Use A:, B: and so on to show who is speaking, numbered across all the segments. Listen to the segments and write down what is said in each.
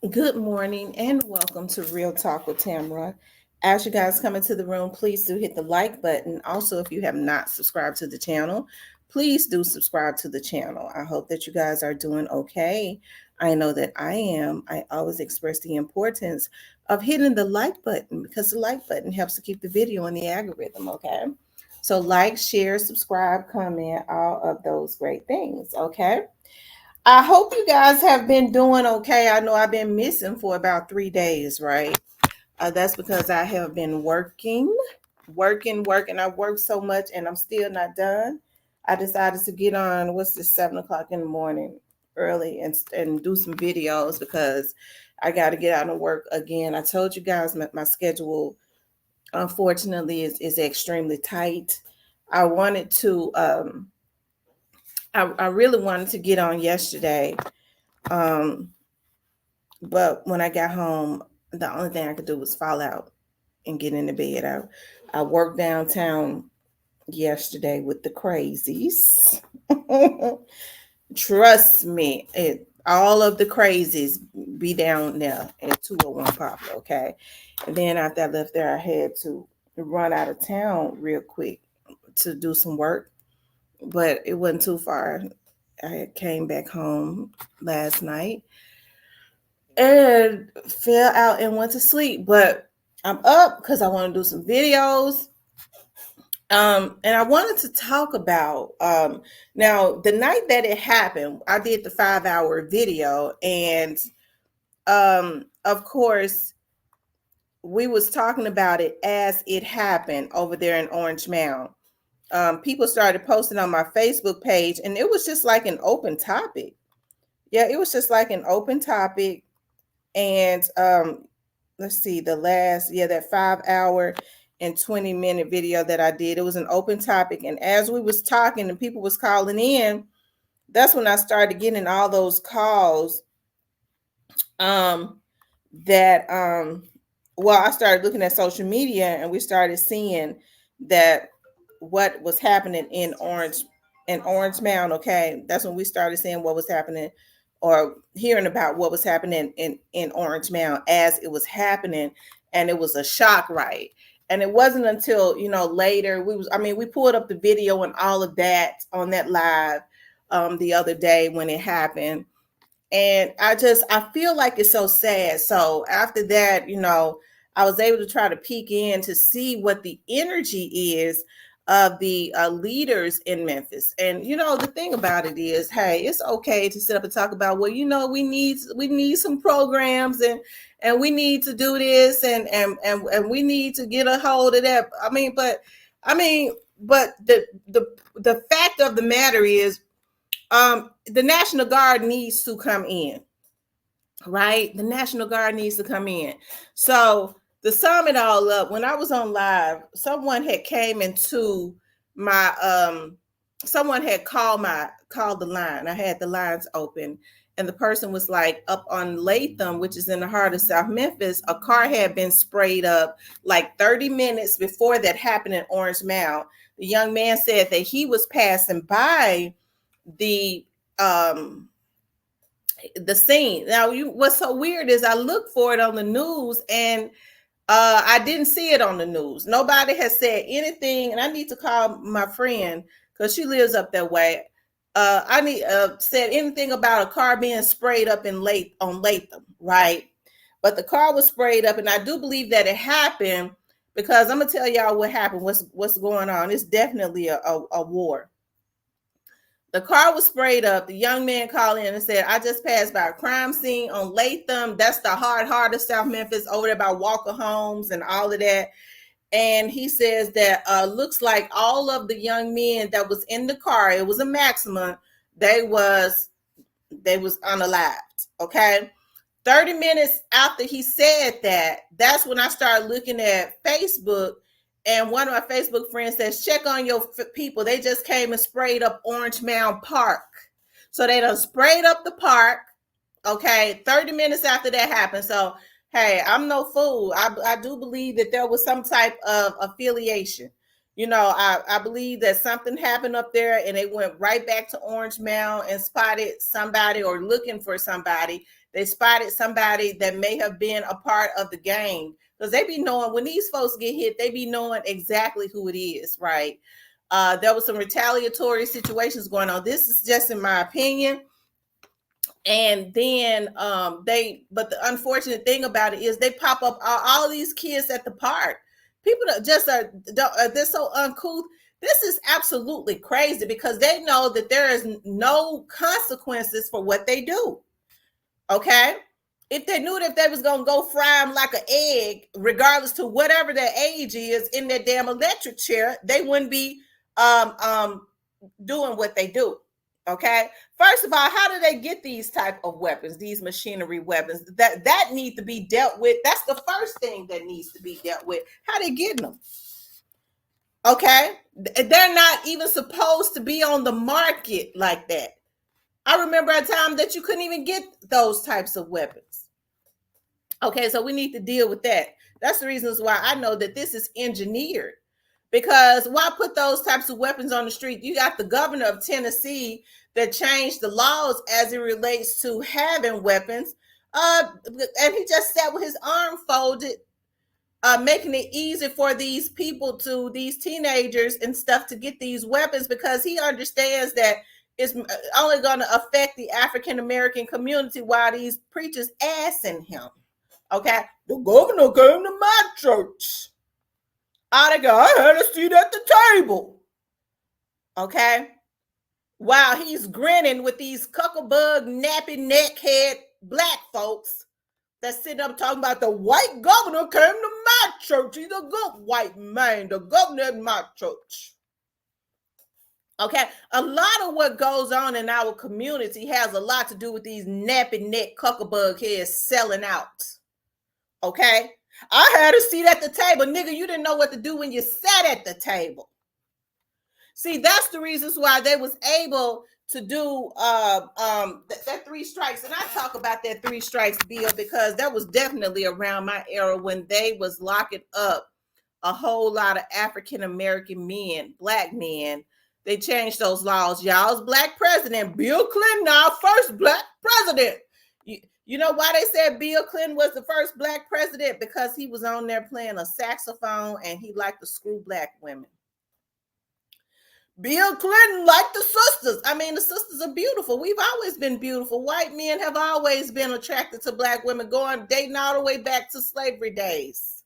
A: Good morning and welcome to Real Talk with Tamara. As you guys come into the room, please do hit the like button. Also, if you have not subscribed to the channel, please do subscribe to the channel. I hope that you guys are doing okay. I know that I am. I always express the importance of hitting the like button because the like button helps to keep the video in the algorithm, okay? So, like, share, subscribe, comment, all of those great things, okay? I hope you guys have been doing okay. I know I've been missing for about 3 days, right? That's because I have been working. I worked so much and I'm still not done. I decided to get on, what's this, 7 o'clock in the morning early and do some videos because I got to get out and work again. I told you guys my schedule, unfortunately, is extremely tight. I wanted to, I really wanted to get on yesterday. Um, But when I got home, the only thing I could do was fall out and get into bed. I worked downtown yesterday with the crazies. Trust me, all of the crazies be down there at 201 Poplar, okay? And then after I left there, I had to run out of town real quick to do some work, but it wasn't too far. I came back home last night and fell out and went to sleep. But I'm up because I want to do some videos. And I wanted to talk about now the night that it happened, I did the 5 hour video, and of course we was talking about it as it happened over there in Orangemound. People started posting on my Facebook page, and it was just like an open topic. Yeah, it was just like an open topic. And let's see, that 5 hour and 20-minute video that I did, it was an open topic, and as we was talking and people was calling in, that's when I started getting all those calls. um that well, I started looking at social media and we started seeing that what was happening in Orange Mound. Okay, that's when we started seeing what was happening, or hearing about what was happening in Orange Mound as it was happening, and it was a shock, right? And it wasn't until later we pulled up the video and all of that on that live the other day when it happened. And I feel like it's so sad. So after that, I was able to try to peek in to see what the energy is of the leaders in Memphis. And the thing about it is, hey, it's okay to sit up and talk about, well, we need some programs, and we need to do this, and we need to get a hold of that. But the fact of the matter is, the National Guard needs to come in, right? The National Guard needs to come in. So to sum it all up, when I was on live, someone had came into my someone had called the line. I had the lines open, and the person was like, up on Latham, which is in the heart of South Memphis, a car had been sprayed up like 30 minutes before that happened in Orangemound. The young man said that he was passing by the um the scene. Now, what's so weird is I looked for it on the news, and I didn't see it on the news. Nobody has said anything, and I need to call my friend because she lives up that way. I need said anything about a car being sprayed up on Latham, right? But the car was sprayed up, and I do believe that it happened because I'm gonna tell y'all what happened. What's going on? It's definitely a war. The car was sprayed up. The young man called in and said, I just passed by a crime scene on Latham. That's the heart of South Memphis, over there by Walker Homes and all of that. And he says that looks like all of the young men that was in the car, it was a maximum, they was unalived. Okay. 30 minutes after he said that, that's when I started looking at Facebook. And one of my Facebook friends says, check on your people. They just came and sprayed up Orangemound Park. So they done sprayed up the park. Okay. 30 minutes after that happened. So, hey, I'm no fool. I do believe that there was some type of affiliation. I believe that something happened up there and they went right back to Orangemound and spotted somebody, or looking for somebody they spotted somebody that may have been a part of the gang, because they be knowing when these folks get hit, they be knowing exactly who it is, right? There was some retaliatory situations going on. This is just in my opinion. And then but the unfortunate thing about it is they pop up all these kids at the park. People that just they're so uncouth. This is absolutely crazy because they know that there is no consequences for what they do. Okay, if they knew that they was gonna go fry them like an egg, regardless to whatever their age is in their damn electric chair, they wouldn't be doing what they do. Okay, first of all, how do they get these type of weapons, these machinery weapons that need to be dealt with? That's the first thing that needs to be dealt with. How they getting them? Okay, they're not even supposed to be on the market like that. I remember a time that you couldn't even get those types of weapons. Okay, so we need to deal with that. That's the reasons why I know that this is engineered. Because why put those types of weapons on the street? You got the governor of Tennessee that changed the laws as it relates to having weapons. And he just sat with his arm folded, making it easy for these people these teenagers and stuff to get these weapons because he understands that it's only going to affect the African American community while these preachers assing him. Okay, the governor came to my church. I had a seat at the table. Okay. While he's grinning with these cuckabug, nappy neckhead black folks that's sitting up talking about the white governor came to my church. He's a good white man, the governor at my church. Okay. A lot of what goes on in our community has a lot to do with these nappy neck cuckabug heads selling out. Okay. I had a seat at the table. Nigga, you didn't know what to do when you sat at the table. See, that's the reasons why they was able to do that 3 strikes. And I talk about that 3 strikes bill because that was definitely around my era when they was locking up a whole lot of African American men, black men. They changed those laws. Y'all's black president, Bill Clinton, our first black president. You know why they said Bill Clinton was the first black president? Because he was on there playing a saxophone and he liked to screw black women. Bill Clinton liked the sisters. I mean, the sisters are beautiful. We've always been beautiful. White men have always been attracted to black women, dating all the way back to slavery days.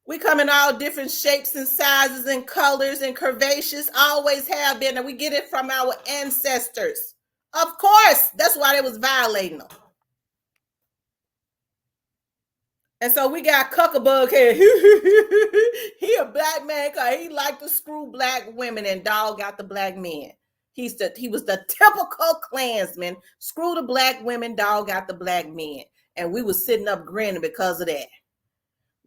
A: We come in all different shapes and sizes and colors and curvaceous, always have been, and we get it from our ancestors. Of course, that's why they was violating them. And so we got Cuckabug here. He a black man because he liked to screw black women and dog out the black men. He was the typical Klansman, screw the black women, dog out the black men. And we was sitting up grinning because of that.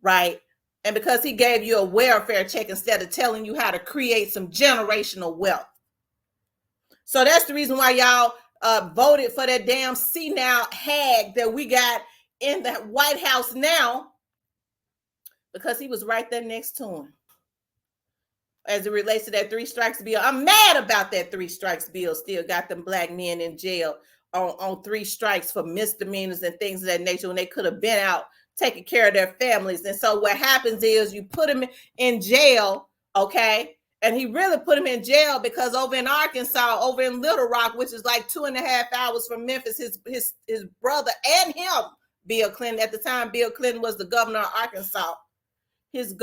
A: Right? And because he gave you a welfare check instead of telling you how to create some generational wealth. So that's the reason why y'all voted for that damn senile hag that we got in the White House now, because he was right there next to him. As it relates to that 3 strikes bill, I'm mad about that 3 strikes bill. Still got them black men in jail on 3 strikes for misdemeanors and things of that nature when they could have been out taking care of their families. And so what happens is you put them in jail, okay? And he really put him in jail because over in Arkansas, over in Little Rock, which is like 2.5 hours from Memphis, his brother and him, Bill Clinton, at the time, Bill Clinton was the governor of Arkansas. His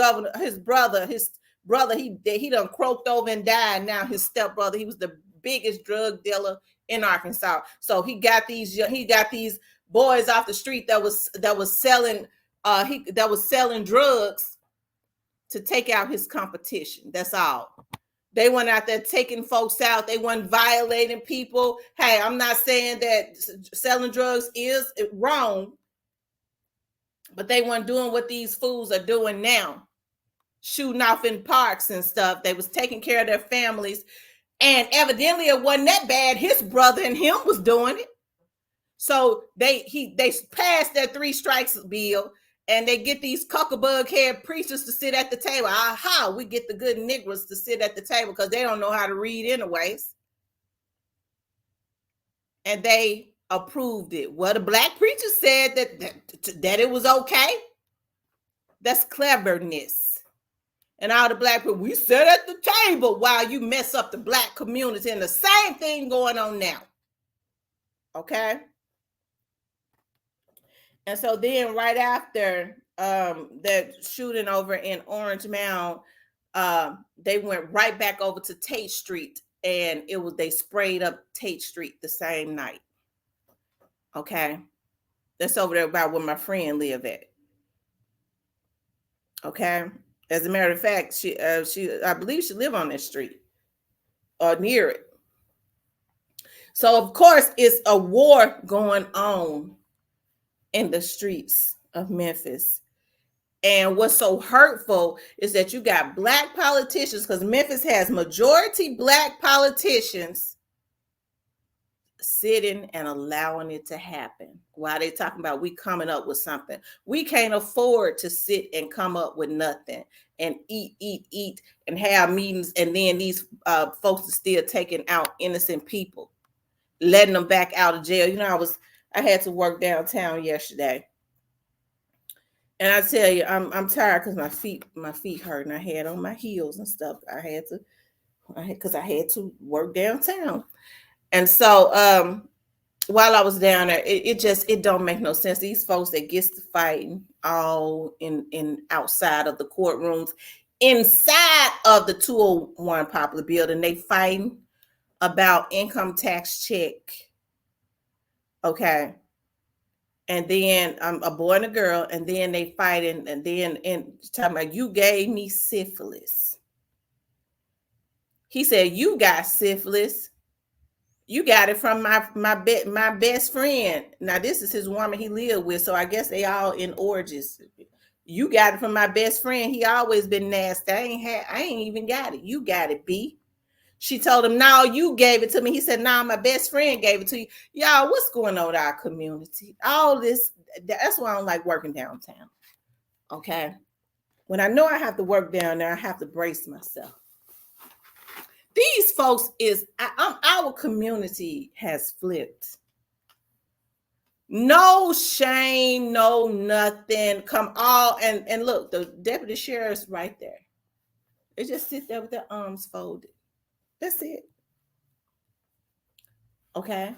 A: brother, he done croaked over and died. Now his stepbrother, he was the biggest drug dealer in Arkansas. So he got these boys off the street that was selling drugs to take out his competition. That's all. They went out there taking folks out. They weren't violating people. Hey, I'm not saying that selling drugs is wrong, but they weren't doing what these fools are doing now, shooting off in parks and stuff. They was taking care of their families, and evidently it wasn't that bad. His brother and him was doing it. So they passed that 3 strikes bill. And they get these cuckabug head preachers to sit at the table. Aha, we get the good Negroes to sit at the table because they don't know how to read anyways. And they approved it. Well, the black preacher said that it was okay. That's cleverness. And all the black people, we sit at the table while you mess up the black community, and the same thing going on now. Okay. And so then right after that shooting over in Orangemound, they went right back over to Tate Street, and they sprayed up Tate Street the same night. Okay. That's over there about where my friend live at. Okay. As a matter of fact, she I believe she live on that street or near it. So of course it's a war going on in the streets of Memphis. And what's so hurtful is that you got black politicians, because Memphis has majority black politicians sitting and allowing it to happen while they talking about we coming up with something. We can't afford to sit and come up with nothing and eat and have meetings, and then these folks are still taking out innocent people, letting them back out of jail. You know, I had to work downtown yesterday, and I tell you, I'm tired because my feet hurt, and I had on my heels and stuff. I had to work downtown. And so while I was down there, it don't make no sense. These folks that gets to fighting all in outside of the courtrooms, inside of the 201 Popular Building, they fighting about income tax check. Okay. And then a boy and a girl, and then they fighting, and then talking about you gave me syphilis. He said, you got syphilis. You got it from my best friend. Now, this is his woman he lived with, so I guess they all in orgies. You got it from my best friend. He always been nasty. I ain't even got it. You got it, B. She told him, no, you gave it to me. He said, no, my best friend gave it to you. Y'all, what's going on with our community? All this, that's why I don't like working downtown. Okay? When I know I have to work down there, I have to brace myself. These folks our community has flipped. No shame, no nothing. Come all and look, the deputy sheriff's right there. They just sit there with their arms folded. That's it. Okay.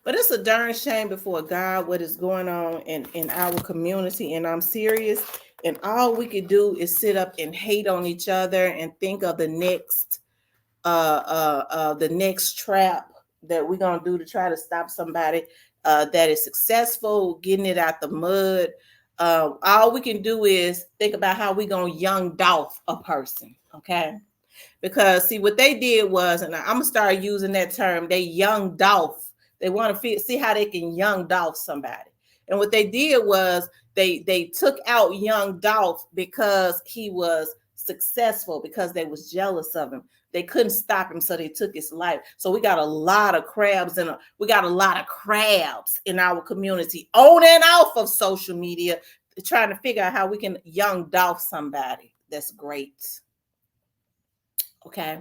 A: But it's a darn shame before God what is going on in our community, and I'm serious. And all we could do is sit up and hate on each other and think of the next trap that we're gonna do to try to stop somebody that is successful, getting it out the mud. All we can do is think about how we gonna young Dolph a person, okay? Because see what they did was, and I'm gonna start using that term, they young Dolph. They want to see how they can young Dolph somebody. And what they did was they took out young Dolph because he was successful, because they was jealous of him. They couldn't stop him, so they took his life. So we got a lot of crabs in our community, on and off of social media, trying to figure out how we can young Dolph somebody. That's great. Okay.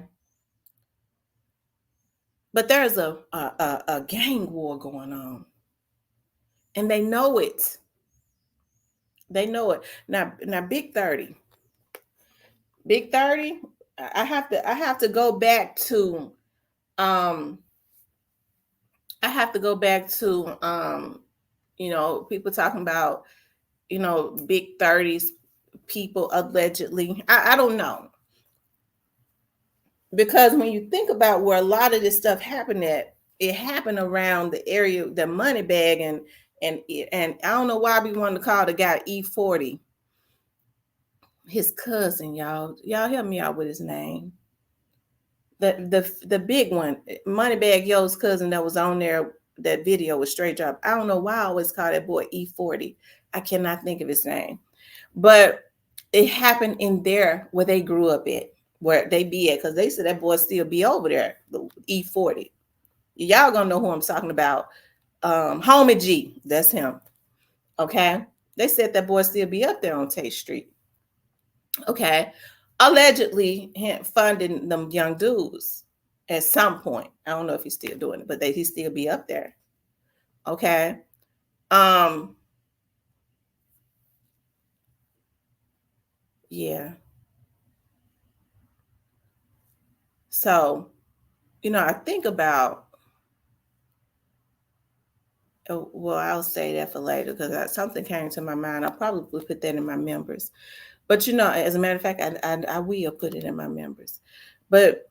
A: But there's a gang war going on, and they know it. They know it. Now Big 30. Big 30, I have to go back to people talking about, Big 30s people allegedly. I don't know. Because when you think about where a lot of this stuff happened at, it happened around the area, the money bag, and I don't know why we wanted to call the guy E40. His cousin, y'all help me out with his name. The big one, Moneybag Yo's cousin that was on there, that video with Straight Drop. I don't know why I always call that boy E40. I cannot think of his name. But it happened in there where they grew up at, where they be at, because they said that boy still be over there, the E40. Y'all gonna know who I'm talking about. Homie G, that's him. Okay. They said that boy still be up there on Tate Street. Okay. Allegedly funding them young dudes. at some point. I don't know if he's still doing it, but he still be up there. Okay. Um, yeah. So, I think about, well, I'll say that for later because something came to my mind. I'll probably put that in my members. But, as a matter of fact, I will put it in my members. But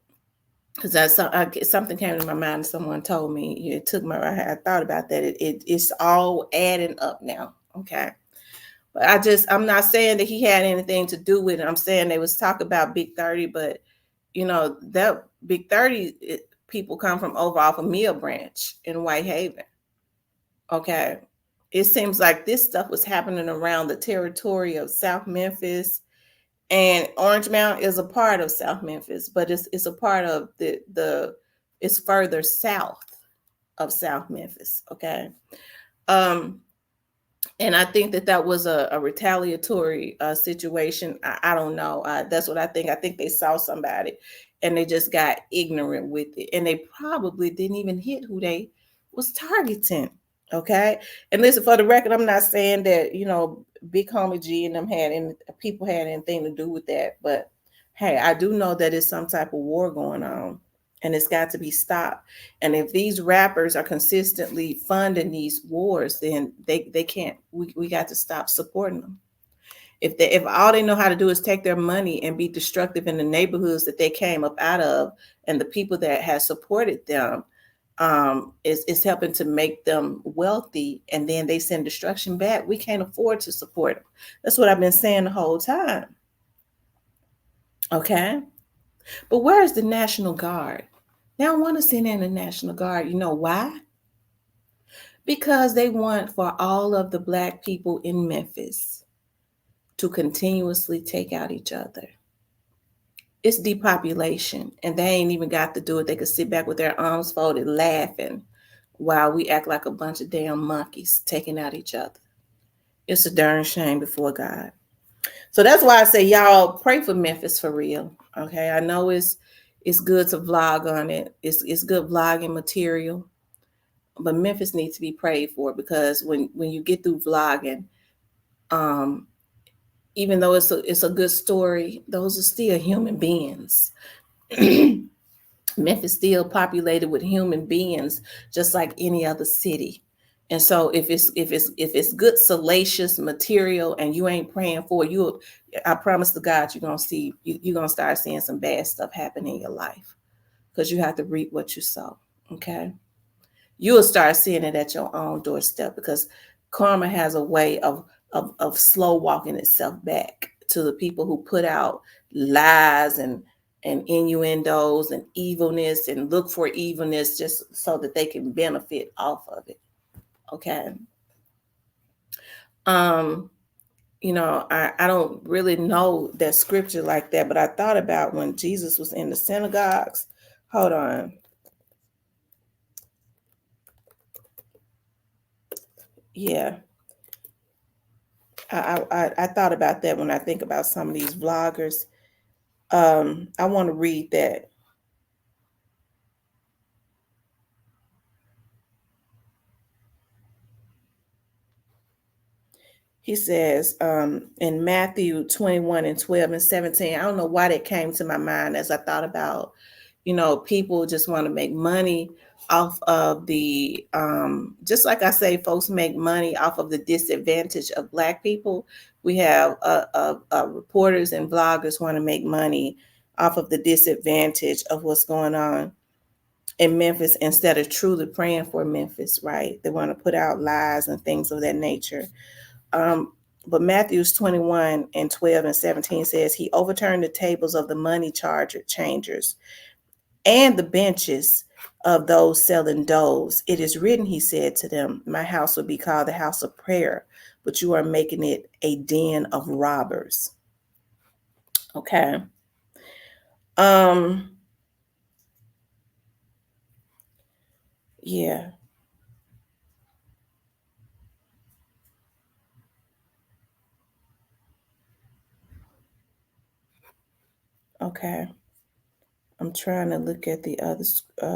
A: because something came to my mind and someone told me, it took I thought about that. It's all adding up now. Okay. But I'm not saying that he had anything to do with it. I'm saying they was talk about Big 30, but that Big 30 people come from over off of Mill Branch in Whitehaven. Okay. It seems like this stuff was happening around the territory of South Memphis, and Orangemound is a part of South Memphis, but it's a part of it's further south of South Memphis. Okay. Um, and I think that was a retaliatory situation. I don't know. That's what I think. I think they saw somebody and they just got ignorant with it. And they probably didn't even hit who they was targeting. Okay. And listen, for the record, I'm not saying that, Big Homie G and them people had anything to do with that. But hey, I do know that it's some type of war going on and it's got to be stopped. And if these rappers are consistently funding these wars, then they can't. We got to stop supporting them. If all they know how to do is take their money and be destructive in the neighborhoods that they came up out of, and the people that have supported them, is helping to make them wealthy, and then they send destruction back. We can't afford to support them. That's what I've been saying the whole time. Okay, but where is the National Guard? They don't want to send in the National Guard. You know why? Because they want for all of the Black people in Memphis to continuously take out each other. It's depopulation, and they ain't even got to do it. They could sit back with their arms folded laughing while we act like a bunch of damn monkeys taking out each other. It's a darn shame before God. So that's why I say y'all pray for Memphis for real. Okay. I know it's good to vlog on it. It's good vlogging material. But Memphis needs to be prayed for, because when you get through vlogging, even though it's a good story, those are still human beings. Memphis still populated with human beings, just like any other city. And so if it's good salacious material and you ain't praying for it, I promise to God you're gonna start seeing some bad stuff happen in your life, because you have to reap what you sow. Okay. You'll start seeing it at your own doorstep, because karma has a way of slow walking itself back to the people who put out lies and innuendos and evilness and look for evilness just so that they can benefit off of it. Okay. I don't really know that scripture like that, but I thought about when Jesus was in the synagogues. Hold on. Yeah. I thought about that when I think about some of these vloggers. I want to read that. He says in Matthew 21 and 12 and 17, I don't know why that came to my mind as I thought about, people just want to make money off of just like I say, folks make money off of the disadvantage of Black people. We have reporters and bloggers want to make money off of the disadvantage of what's going on in Memphis instead of truly praying for Memphis, right? They want to put out lies and things of that nature. But Matthews 21 and 12 and 17 says, he overturned the tables of the money changers and the benches of those selling doves. It is written, he said to them, my house will be called the house of prayer, but you are making it a den of robbers. Okay. Yeah. Okay. I'm trying to look at the other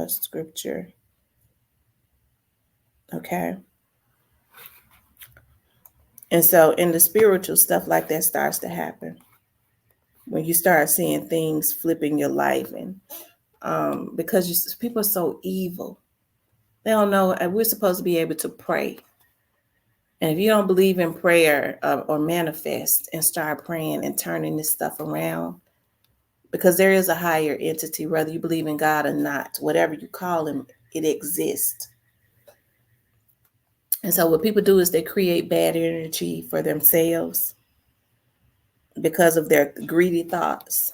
A: scripture. Okay. And so in the spiritual, stuff like that starts to happen when you start seeing things flipping your life, and because people are so evil. They don't know. And we're supposed to be able to pray. And if you don't believe in prayer or manifest and start praying and turning this stuff around, because there is a higher entity, whether you believe in God or not, whatever you call him, it exists. And so what people do is they create bad energy for themselves because of their greedy thoughts,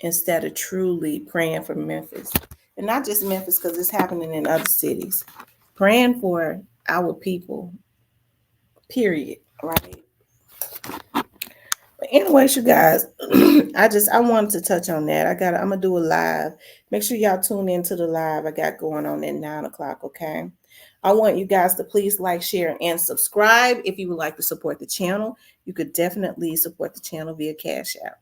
A: instead of truly praying for Memphis. And not just Memphis, because it's happening in other cities. Praying for our people, period, right? But anyways, you guys, I wanted to touch on that. I'm gonna do a live. Make sure y'all tune into the live I got going on at 9 o'clock. Okay. I want you guys to please like, share, and subscribe. If you would like to support the channel, you could definitely support the channel via Cash App.